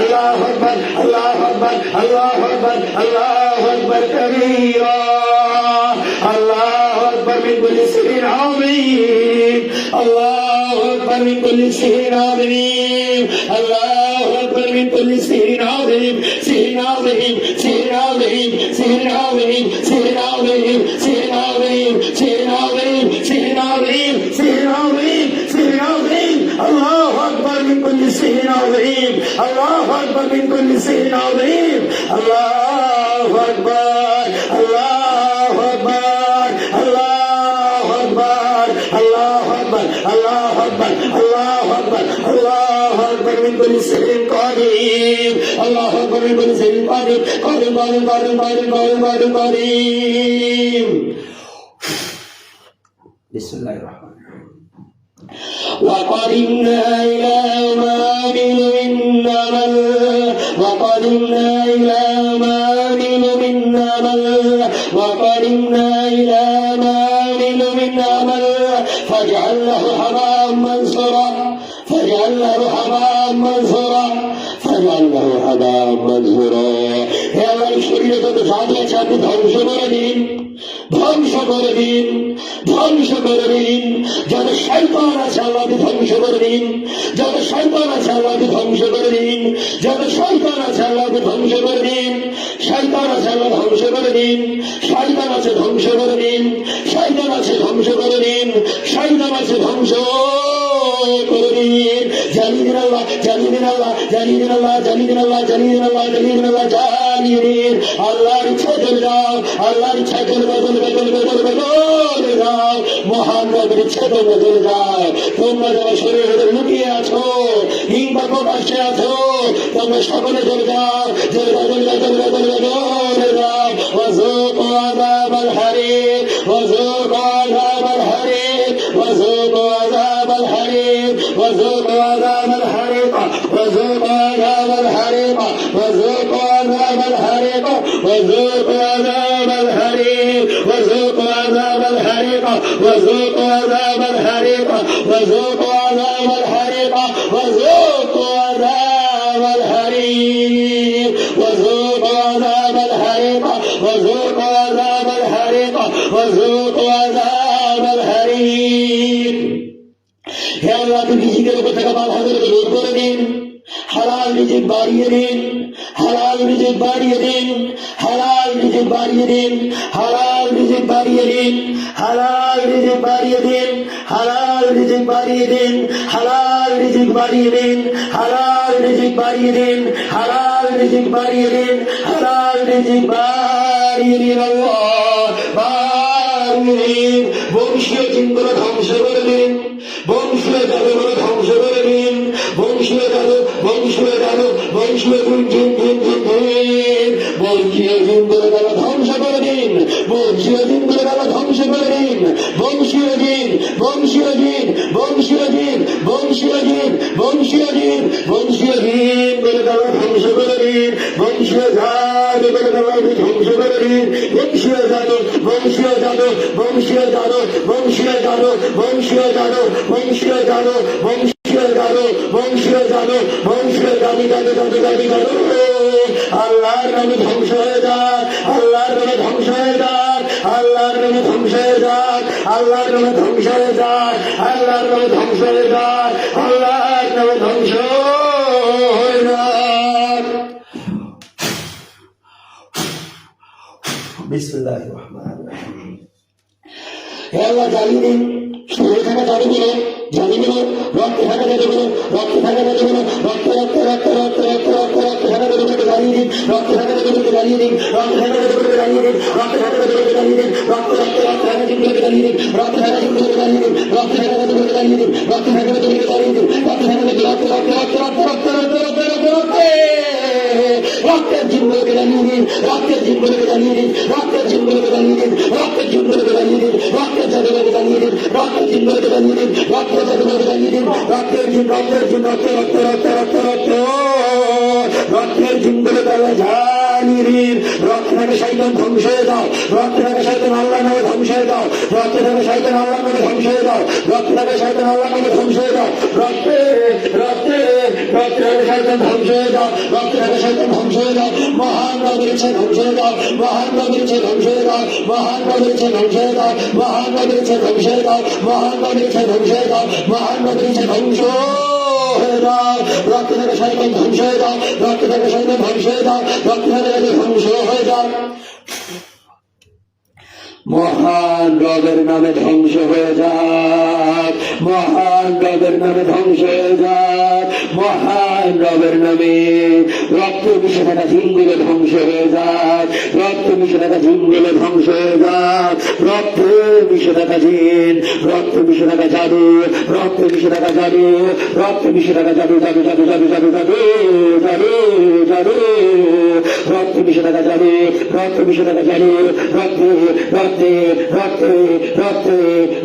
Allahu Akbar, Allahu Akbar, Allahu Akbar, Allahu Akbar kabira. Allahu Akbar min kulli sihrin azim. Allahu Akbar min kulli sihrin azim. Allahu Akbar min kulli sihrin azim. Sihrin azim, sihrin azim, sihrin azim, sihrin azim, sihrin azim, sihrin azim, sihrin azim, sihrin azim, sihrin azim. Allahu Akbar min kulli sihrin azim. Allahu Akbar min kulli sihrin azim. Allahu Akbar, Allahu Akbar, Allahu Akbar, Allahu Akbar, Allahu Akbar, Allahu Akbar, Allahu Akbar min kulli sihrin qadim. Allahu Akbar min kulli sihrin qadim. Qadim, qadim, qadim, qadim, qadim, qadim, qadim. Bismillahirrahmanirrahim. وقدمنا إلى ما عملوا من عمل وقدمنا إلى ما عملوا من عمل وقدمنا إلى ما عملوا من عمل فجعلناه هباء منثورا فجعلناه هباء منثورا فجعلناه هباء منثورا হে আল্লাহ শরীরে যত জাতি আছে আপনি ধ্বংস করে দিন ধ্বংস করে দিন ধ্বংস করে দিন যত শয়তান আছে আল্লাহকে ধ্বংস করে দিন যত শয়তান আছে আল্লাহকে ধ্বংস করে দিন যত শয়তান আছে আল্লাহকে ধ্বংস করে দিন শয়তান আছে আল্লাহ ধ্বংস করে দিন শয়তান আছে ধ্বংস করে দিন শয়তান আছে ধ্বংস করে দিন শয়তান আছে ধ্বংস করে দিন জানিয়ে দিন আল্লাহ জানিয়ে দিন আল্লাহ জানিয়ে দিন আল্লাহ জানিয়ে দিন আল্লাহ জানিয়ে দিন আল্লাহ জানিয়ে দিন আল্লাহ জানিয়ে দিন আল্লাহর ইচ্ছা চলে যাও আল্লাহর ইচ্ছা চলবে চলবে চলবে চলবে চলে যাও মহান রবের ইচ্ছা চলবে চলে যাও তোমরা যারা শরীরে লুকিয়ে আছো কিংবা প্রকাশ্যে আছো তোমরা সকলে চলে যাও চলে যাও চলে যাও চলে যাও চলে যাও চলে যাও ওয়াজুকু আযাবাল হারিক ওয়াজুকু আযাবাল হারিক ওয়াজুকু আযাবাল হারিক وذوقوا عذاب الحريق وذوقوا عذاب الحريق وذوقوا عذاب الحريق وذوقوا عذاب الحريق وذوقوا عذاب الحريق وذوقوا عذاب الحريق وذوقوا عذاب الحريق وذوقوا عذاب الحريق وذوقوا عذاب الحريق وذوقوا عذاب الحريق وذوقوا عذاب الحريق হে আল্লাহ আপনি রিজিকের উপর থেকে বাধাগুলোকে দূর করে দিন হালাল রিজিক বাড়িয়ে দিন হালাল রিজিক বাড়িয়ে দিন হালাল রিজিক বাড়িয়ে দিন হালাল রিজিক বাড়িয়ে দিন হালাল রিজিক বাড়িয়ে দিন হালাল রিজিক বাড়িয়ে দিন হালাল রিজিক বাড়িয়ে দিন হালাল রিজিক বাড়িয়ে দিন হালাল রিজিক বাড়িয়ে দিন হালাল রিজিক বাড়িয়ে দিন আল্লাহ বাড়িয়ে দিন বংশীয় চিন্তা ধ্বংস করে দিন বংশীয় জাদুগুলো ধ্বংস করে দিন বংশীয় জাদু বংশীয় জাদু বংশীয় বংশীয় জিনগুলো তারা ধ্বংস করে দিন বংশীয় জিনগুলো তারা ধ্বংস করে দিন বংশীয় জিন বংশীয় জিন বংশীয় জিন বংশীয় জিন বংশীয় জিন বংশীয় জিন বলে তারা ধ্বংস করে দিন বংশীয় জাদু বলে তারা ধ্বংস করে দিন বংশীয় জাদু বংশীয় জাদু বংশীয় জাদু বংশীয় জাদু বংশীয় জাদু বংশীয় জাদু বংশীয় জাদু বংশীয় জাদু বংশীয় জাদু জাদু জাদু জাদু জাদু আল্লাহর নামে ধ্বংস হয়ে যাক আল্লাহর নামে ধ্বংস হয়ে যাক আল্লাহর নামে ধ্বংস হয়ে যাক আল্লাহর নামে ধ্বংস হয়ে যাক আল্লাহর নামে ধ্বংস হয়ে যাক আল্লাহর নামে ধ্বংস হয়ে যাক বিসমিল্লাহির রহমানির রহিম হে আল্লাহ জানিয়ে দিন শরীরে থাকা জাদুগুলো জানিয়ে দিল রক্তে থাকা জাদুগুলো রক্তে থাকা জাদুগুলো রক্ত রক্ত রক্ত রক্ত রক্ত রক্ত রক্তে থাকা জাদুগুলোকে জানিয়ে দিন রক্তে থাকা জাদুগুলোকে জানিয়ে দিন রক্তে থাকা জাদুগুলোকে জানিয়ে দিন রক্তে থাকা জাদুগুলোকে জানিয়ে দিন রক্ত রক্ত রক্ত থাকা জাদুগুলোকে জানিয়ে দিন রক্তে থাকা জাদুগুলোকে জানিয়ে দিন রক্তে থাকা জাদুগুলোকে জানিয়ে দিন রক্তে থাকা জাদুগুলোকে জানিয়ে দিন রক্তে থাকা জাদু রক্ত রক্ত রক্ত রক্ত রক্ত রক্ত রক্ত রক্ত রক্তে রক্তের জিনগুলোকে জানিয়ে দিন রক্তের জিনগুলোকে জানিয়ে দিন রক্তের জিনগুলোকে জানিয়ে দিন রক্তের জিনগুলোকে জানিয়ে দিন রক্তের জাদুগুলোকে জানিয়ে দিন রক্তের জিনগুলোকে জানিয়ে দিন রক্তের জাদুগুলোকে জানিয়ে দিন রক্তের জিন রক্তের জিন রক্ত রক্ত রক্ত রক্ত রক্ত রক্তের জিনগুলো তারা জানির রক্তে থাকে শয়তান ধ্বংস হয়ে যাও, রক্তে থাকে শয়তান আল্লাহ নামে ধ্বংস হয়ে যাও, রক্তে থাকে শয়তান আল্লাহ নামে ধ্বংস হয়ে যাও, রক্তে থাকে শয়তান আল্লাহ নামে ধ্বংস হয়ে যাও, রক্তে রক্তে রক্তে থাকে শয়তান ধ্বংস হয়ে যাও, রক্তে থাকে শয়তান ধ্বংস হয়ে যাও, মহান নবীর ইচ্ছে ধ্বংস হয়ে যাও, মহান নবীর ইচ্ছে ধ্বংস হয়ে যাও, মহান নবীর ইচ্ছে ধ্বংস হয়ে যাও, মহান নবীর ইচ্ছে ধ্বংস হয়ে যাও, মহান নবীর ইচ্ছে ধ্বংস হয়ে যাও, মহান নবীর ইচ্ছে ধ্বংস হয়ে যাও, রক্ত থেকে শয়তান ধ্বংস হয়ে যাও, রক্ত থেকে শয়তান ধ্বংস হয়ে যাও, রক্ত থেকে ধ্বংস হয়ে যাও, মহান রবের নামে ধ্বংস হয়ে যাক, মহান রবের নামে ধ্বংস হয়ে যাক, মহান রবের নামে রক্ত মিশে থাকা জিনগুলো ধ্বংস হয়ে যাক, রক্ত মিশে থাকা জিনগুলো ধ্বংস হয়ে যাক, রক্ত মিশে থাকা জিন, রক্ত মিশে থাকা জাদু, রক্ত মিশে থাকা জাদু, রক্ত মিশে থাকা জাদু, জাদু জাদু জাদু জাদু জাদু জাদু জাদু, রক্ত মিশে থাকা জাদু, রক্ত মিশে থাকা জাদু, রক্তে রক্তে রক্তে রক্তে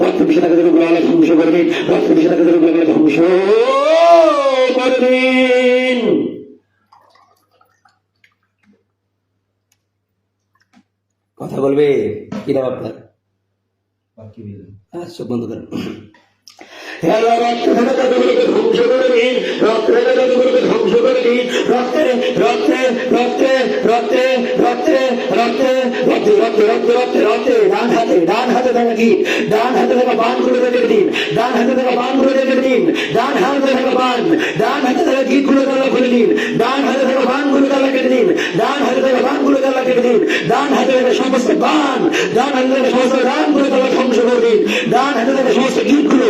রক্ত মিশে থাকা জাদুগুলো আল্লাহ ধ্বংস করে দিন, রক্ত মিশে থাকা জাদুগুলো আল্লাহ ধ্বংস করে দিন। কথা বলবে কি নাম আপনার? চোখ বন্ধ করেন। রক্ত থেকে জাদুগুলোকে ধ্বংস করে দিন, রক্ত থেকে জাদুগুলোকে ধ্বংস করে দিন, রক্তে রক্তে রক্তে রক্তে রক্তে রক্তে রক্তে রক্তে রক্তে রক্তে রক্তে ডান হাতে থাকা কি, ডান হাতে থাকা বানগুলো রেখে দিন, ডান হাতে থাকা বানগুলো রেখে দিন, ডান হাতে থাকা বান, ডান হাতে থাকা গিটগুলো তালা খুলে দিন, ডান হাতে থাকা বানগুলো তালা কেটে দিন, ডান হাতে থাকা বানগুলো তালা কেটে দিন, ডান হাতে থাকা সমস্ত বান, ডান হাতে থাকা সমস্ত রানগুলো তালা ধ্বংস করে দিন, ডান হাতে থাকা সমস্ত গিটগুলো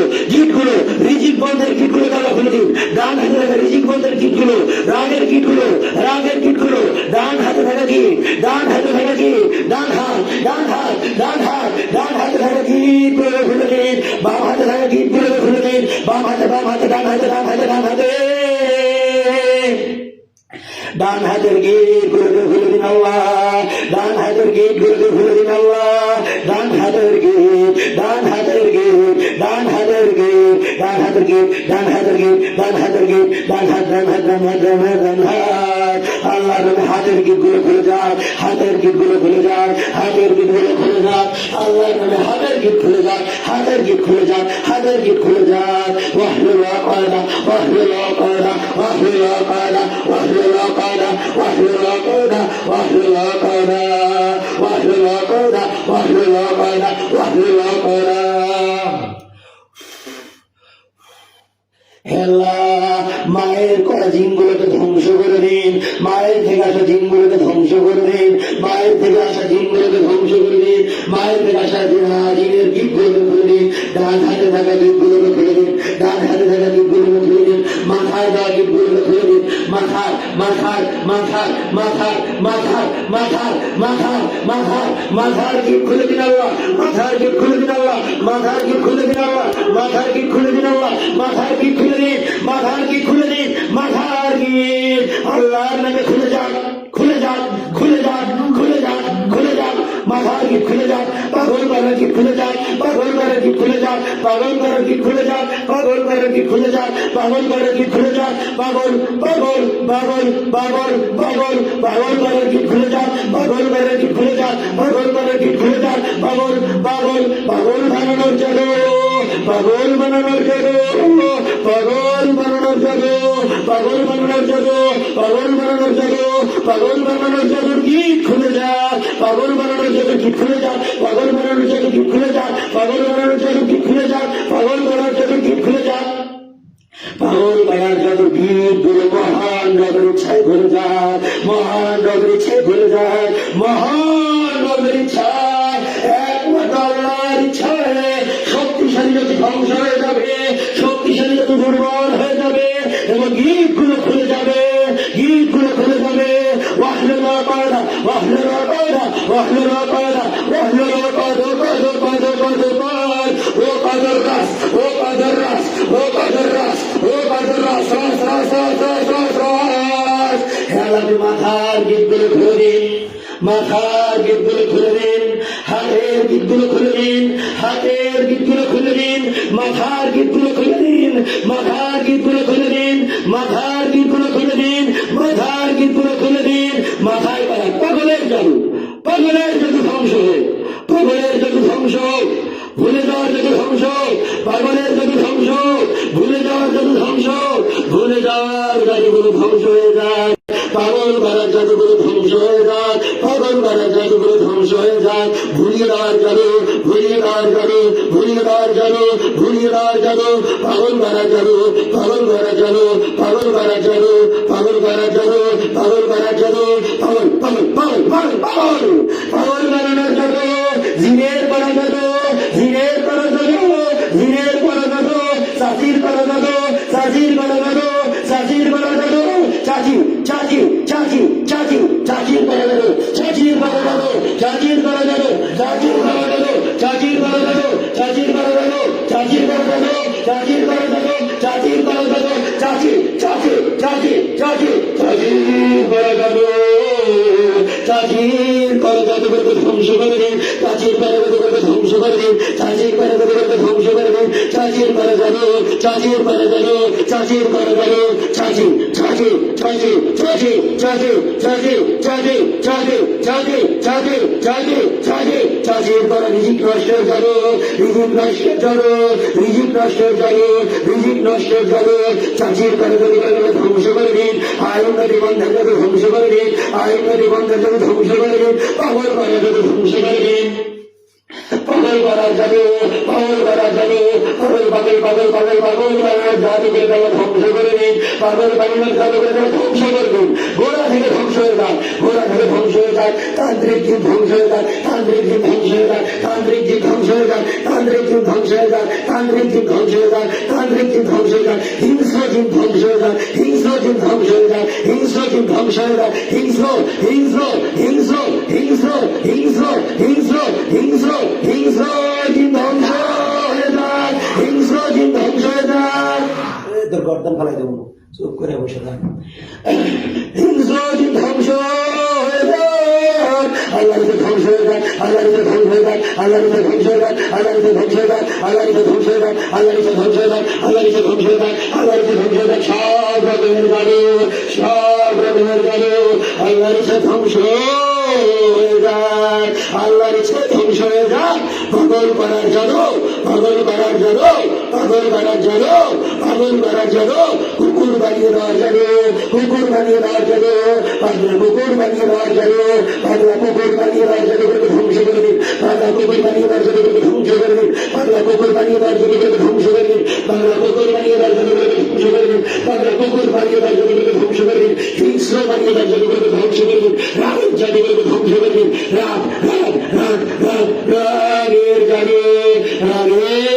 রিজিক বন্ধের গিটগুলো তালা খুলে দিন, ডান হাতে থাকা রিজিক বন্ধের গিটগুলো, রাগের গিটগুলো, রাগের গিটগুলো, ডান হাতে থাকা কি, ডান হাতে থাকা কি, ডান হাত ডান হাত ডান হাত ডান হাতে থাকা গিটগুলো খুলে দিন, বাম হাতে থাকা গিটগুলো খুলে দিন, বাম হাতে ডান হাতে ডান হাতে ডান হাতে ডান হাতের গিট গুলোকে খুলে দিন আল্লাহ, ডান হাতের গিট গুলোকে খুলে দিন আল্লাহ, ডান হাতের গিট, ডান হাতের গিট, ডান হাতের গিট, ডান হাতের গিট, ডান হাতের গিট, ডান হাতের গিট, ডান হাত ডান হাত ডান হাত ডান হাত ডান হাত, আল্লাহ রবে হাতের গিট গুলো খুলে যাক, হাতের গিট গুলো খুলে যাক, হাতের গিট গুলো খুলে যাক, আল্লাহ রবে হাতের গিট খুলে যাক, হাতের গিট খুলে যাক, হাতের গিট খুলে যাক, ওয়াহলুল আকাদা ওয়াহলুল আকাদা ওয়াহলুল আকাদা ওয়াহলুল আকাদা ওয়াহলুল আকাদা ওয়াহলুল আকাদা ওয়াহলুল আকাদা ওয়াহলুল আকাদা ওয়াহলুল আকাদা। মায়ের করা জিনগুলোকে ধ্বংস করে দিন, মায়ের থেকে আসা জিনগুলোকে ধ্বংস করে দিন, মায়ের থেকে আসা জিনগুলোকে ধ্বংস করে দিন, মায়ের থেকে আসা জিনের গিটগুলোকে খুলে দিন, ডান হাতে থাকা গিটগুলোকে খুলে দিন, ডান হাতে থাকা গিটগুলোকে খুলে দিন, মাথায় দেওয়া গিটগুলোকে খুলে দিন, মাথার মাথার মাথার মাথার মাথার মাথার মাথার মাথার মাথার গিট খুলে দিন আল্লাহ, মাথার গিট খুলে দিন আল্লাহ, মাথার গিট খুলে দিন আল্লাহ, মাথার গিট খুলে দিন আল্লাহ, মাথার গিট খুলে দিন, মাথার গিট খুলে দিন, মাথার গিট আল্লাহর নামে খুলে যাক, খুলে যাক, খুলে যাক, খুলে যাক, খুলে যাক, মাথার গিট খুলে যাক, পাগল করার গিট খুলে যাক, পাগল করার গিট খুলে যাক, পাগল করার গিট খুলে যাক, পাগল করার গিট খুলে যাক, পাগল করার গিট খুলে যাক, পাগল পাগল পাগল পাগল পাগল পাগল করার গিট খুলে যাক, পাগল করার গিট খুলে যাক, পাগল করার গিট খুলে যাক, পাগল পাগল পাগল বানানোর জাদু, পাগল বানানোর জাদু, পাগল বানানোর জাদু, পাগল বানানোর জাদু, পাগল বানানোর জাদু, পাগল বানানোর জাদুর গিট খুলে যাক, পাগল বানানোর জাদু গিট খুলে যাক, পাগল বানানোর জাদু গিট খুলে যাক, পাগল বানানোর জাদু গিট খুলে যাক, পাগল বানানোর জাদু গিট খুলে যাক, পাগল বানার জাদুর গিট গুলো মহান রবের ইচ্ছায় ঘুরে যাক, মহান রবের ইচ্ছায় ঘুরে যাক, মহান রবের ইচ্ছায় একমাত্র আল্লাহর ইচ্ছায় শক্তিশালী যদি ধ্বংস হয়ে যাবে, শক্তিশালী যদি দুর্বল হয়ে যাবে এবং গিট গুলো খুলে যাবে, গিট গুলো খুলে যাবে, ওয়াহলুল আকাদা ওয়াহলুল আকাদা ওয়াহলুল আকাদা ওয়াহলুল আকাদা কাদর কাদর কাদর কাদ ও কাদর রাস ও কাদর রাস ও কাদর রাস ও কাদর রাস রাস রাস রাস রাস রাস রাস। হে আল্লাহ মাথার গিট গুলো খুলে দিন, মাথার গিটগুলো খুলে দিন, হাতের গিটগুলো খুলে দিন, হাতের গিটগুলো খুলে দিন, মাথার গিটগুলো খুলে দিন, মাথার গিটগুলো খুলে দিন, মাথার গিটগুলো খুলে দিন, মাথার গিটগুলো খুলে দিন। মাথায় পাড়া পাগলের জাদু, পাগলের জাদু ধ্বংস হোক, পাগলের জাদু ধ্বংস হোক, ভুলে যাওয়ার জাদু ধ্বংস হোক, পাগলের জাদু ধ্বংস হোক, ভুলে যাওয়ার জাদু ধ্বংস হোক, ভুলে যাওয়ার জাদুগুলো ধ্বংস হয়ে যায়, পাগল করার জাদুগুলো ধ্বংস হয়ে যায়, পাগল করার জাদুগুলো ধ্বংস হয়ে যায়। ভুলিয়ে দেওয়ার জাদু, ভুলিয়ে দেওয়ার জাদু, ভুলিয়ে দেওয়ার জাদু, ভুলিয়ে দেওয়ার জাদু, পাগল করার জাদু, পাগল করার জাদু, পাগল করার জাদু, পাগল করার জাদু, পাগল করার জাদু, পাগল পাগল পাগল পাগল পাগল পাগল বানানোর জাদু, জিনের করা জাদু, জিনের করা জাদু, জিনের করা জাদু, চাচির করা জাদু, চাচির করা জাদু, চাচির করা জাদু, চাচি চাচি চাচি চাচি চাচির করা জাদু, চাচির করা জাদু, চাচির করা জাদু, চাচির করা জাদু, চাচির করা জাদু, চাচির করা জাদু, চাচির করা জাদু, চাচির করা জাদু, চাচির করা জাদু, চাচি চাচি চাচি চাচি চাচির করা জাদু, চাচির করা জাদু করতে ধ্বংস করে দিন, চাচির করা জাদু করতে ধ্বংস করে দিন, চাচির করা জাদু করতে ধ্বংস করে দিন, চাচির করা জাদু, চাচির করা জাদু, চাচির করা জাদু, চাচি চাচি চাচি চাচি চাচি চাচি চাচি চাচি চাচি চাচি চাচি চাচি চাচির করা রিজিক নষ্টের জাদু, রিজিক নষ্টের জাদু, রিজিক নষ্টের জাদু, রিজিক নষ্টের জাদু, চাচির করা জাদু ধ্বংস করে দিন, আয়ন নদী বন্ধের জাদু ধ্বংস করে দিন, আয়ন নদী বন্ধের জাদু ধ্বংস করে দিন, পাগল করা জাদু ধ্বংস করে দিন, পাগল করার জাদু, পাগল করার জাদু, পাগল পাগল পাগল পাগল পাগল করার জাদুকে তারা ধ্বংস করে দিন, পাগল পাগলের জাদুকে তারা ধ্বংস করে দিন, গোড়া থেকে ধ্বংস হয়ে যায়, গোড়া থেকে ধ্বংস হয়ে যায়, তান্ত্রিক জীব ধ্বংস হয়ে যায়, তান্ত্রিক জীব ধ্বংস হয়ে যায়, তান্ত্রিক জীব ধ্বংস হয়ে যায়, তান্ত্রিক জীব ধ্বংস হয়ে যায়, তান্ত্রিক জীব ধ্বংস হয়ে যায়, তান্ত্রিক জীব ধ্বংস হয়ে যায়, হিংস্র জীব ধ্বংস হয়ে যায়, হিংস্র জীব ধ্বংস হয়ে যায়, হিংস্র জীব ধ্বংস হয়ে যায়, হিংস্র হিংস্র হিংস্র হিংস্র হিংস্র হিংস্র হিংস্র হিংস্র জীব ধ্বংস হয়ে যায়, হিংস্র জীব ধ্বংস হয়ে যায়। তোর গর্দান ফেলাই দেবো, চুপ করে বসে থাক। হিংস্র জীব ধ্বংস হয়ে যায়, আল্লাহ ধ্বংস হয়ে যায়, আল্লাহ ধ্বংস হয়ে যায়, আল্লাহ ধ্বংস হয়ে যায়, আল্লাহ ধ্বংস হয়ে যায়, আল্লাহ ধ্বংস হয়ে যায়, আল্লাহ ধ্বংস হয়ে যায়, আল্লাহ ধ্বংস হয়ে যায়, আল্লাহ ধ্বংস হয়ে যায়, সব রকমের জাদু, সব রকমের জাদু আল্লাহর ইচ্ছা ধ্বংস হয়ে যায়, আল্লাহর ইচ্ছা ধ্বংস হয়ে যায়। পাগল করার জাদু, পাগল করার জাদু, পাগল করার জাদু, পাগল করার জাদু, কুকুর বানিয়ে দেওয়ার জাদু, কুকুর বানিয়ে দেওয়ার জাদু, পাগলা কুকুর বানিয়ে দেওয়ার জাদু, পাগলা কুকুর বানিয়ে দেওয়ার জাদু করে ধ্বংস করে দিন, পাগলা কুকুর বানিয়ে দেওয়ার জাদু করে ধ্বংস করে দিন, পাগলা কুকুর বানিয়ে দেওয়ার জাদু করে ধ্বংস করে দিন, পাগলা কুকুর বানিয়ে দেওয়ার জাদু করে ধ্বংস করে দিন, পাগলা কুকুর বানিয়ে দেওয়ার জাদু করে ধ্বংস করে দিন, হিংস্র বানিয়ে দেওয়ার জাদু করে ধ্বংস করে দিন, রাগের জাদু করে ধ্বংস করে দিন, রাগ রাগ রাগ রাগ রাগের জাদু, রাগের